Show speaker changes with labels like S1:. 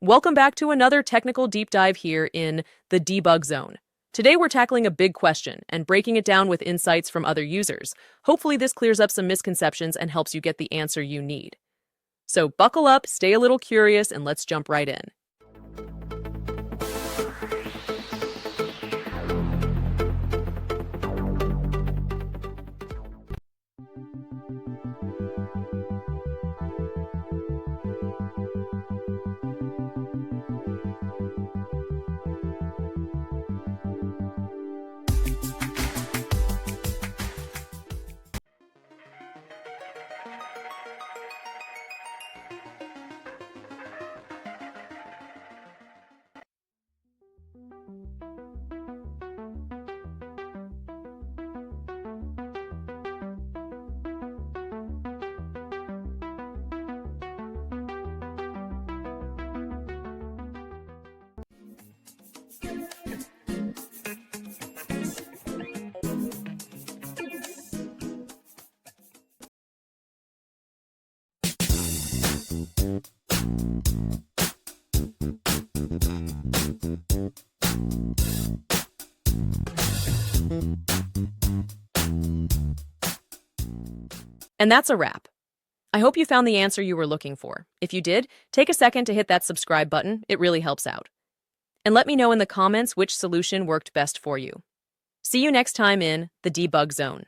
S1: Welcome back to another technical deep dive here in the debug zone. Today we're tackling a big question and breaking it down with insights from other users. Hopefully this clears up some misconceptions and helps you get the answer you need. So buckle up, stay a little curious, and let's jump right in. And that's a wrap. I hope you found the answer you were looking for. If you did, take a second to hit that subscribe button. It really helps out. And let me know in the comments which solution worked best for you. See you next time in the debug zone.